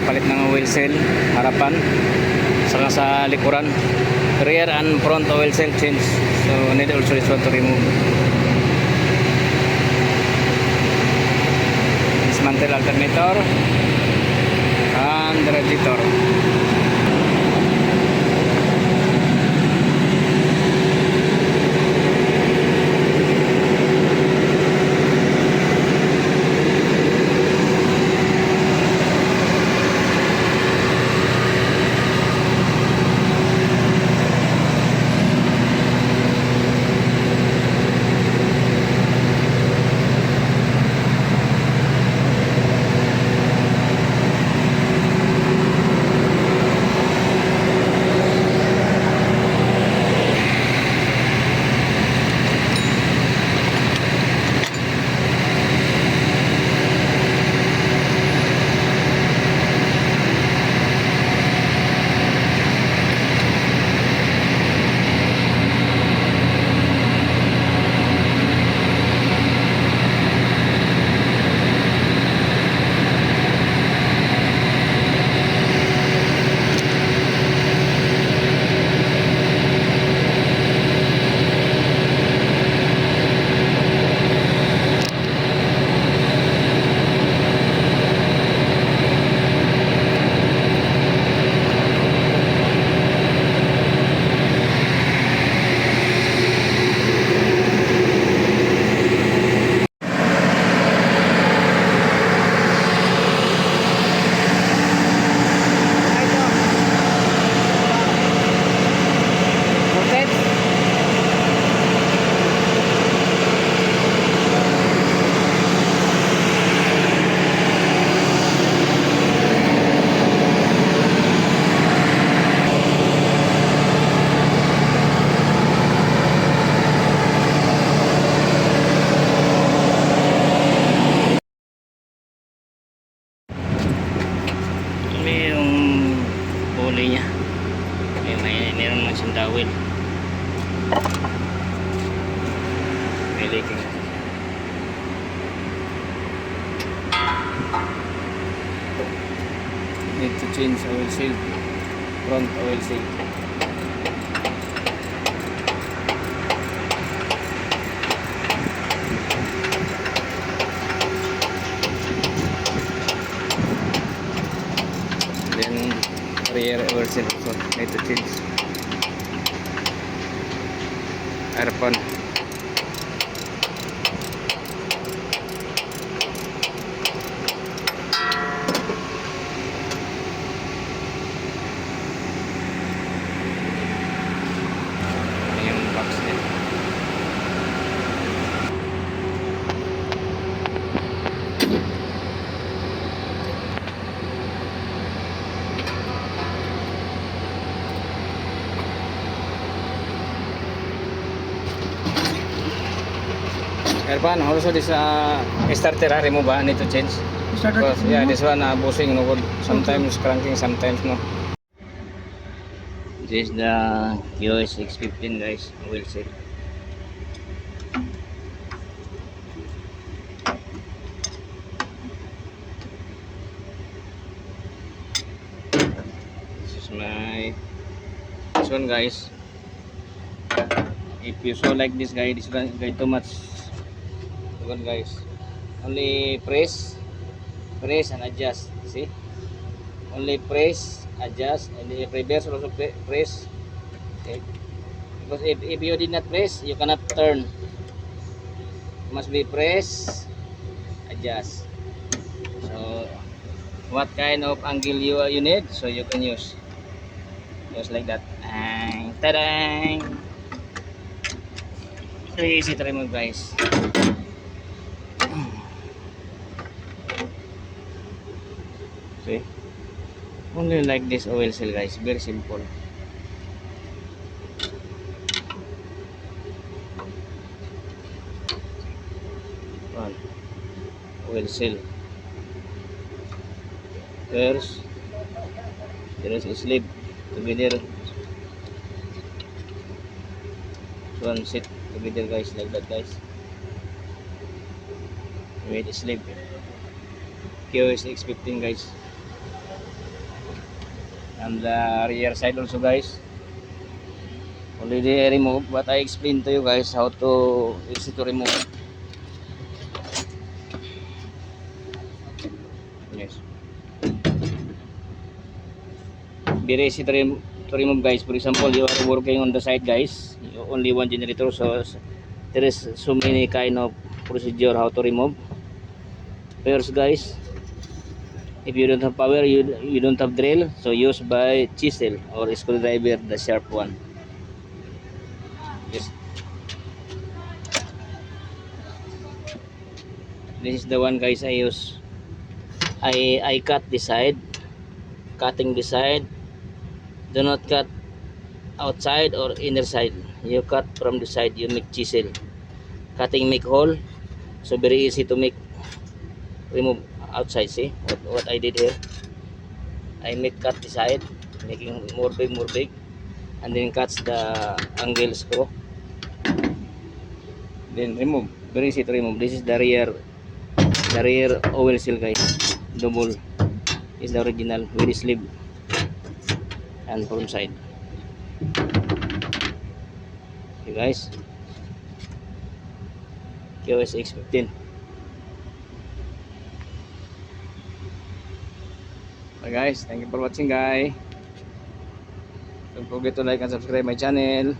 palit ng oil seal harapan saka sa likuran, rear and front oil seal change, so need also this one to remove. Dismantle alternator and radiator. Niya meron naman siyang dawil, may leaking. Need to change oil seal, front oil seal. Then rear oil seal also need to change. Harapan. Yung box niya. Erpan, also this starter remove need to change. Because, yeah, this one bushing no good. Sometimes cranking, sometimes no. This is the QS 615 guys, oil seal. This one guys. If you saw like this guy, this one guy too much. Good guys, only press and adjust. See, only press, adjust, and the reverse also press. Okay, because if you did not press, you cannot turn. Must be press, adjust. So what kind of angle you need, so you can use just like that. And ta-dang! Very easy to remove guys. See, only like this oil seal guys, very simple. One oil seal. First, there is a sleeve together. One set together guys, like that guys. With a sleeve. QS 615 guys. and the rear side also guys. Already I remove, but I explain to you guys how to easy to remove. Yes, very easy to remove guys. For example, you are working on the side guys, you only one generator, so there is so many kind of procedure how to remove. First guys, if you don't have power, you don't have drill, so use by chisel or screwdriver, the sharp one. Yes, this is the one guys I use. I cut the side, cutting the side. Do not cut outside or inner side. You cut from the side, you make chisel. Cutting make hole, so very easy to make remove outside. See what I did here? I make cut the side, making more big, and then cuts the angle screw. Then remove. Very easy to remove. This is the rear oil seal guys. Double is the original with sleeve and from side. Okay guys, QSX 15. Okay guys, thank you for watching guys. Don't forget to like and subscribe my channel.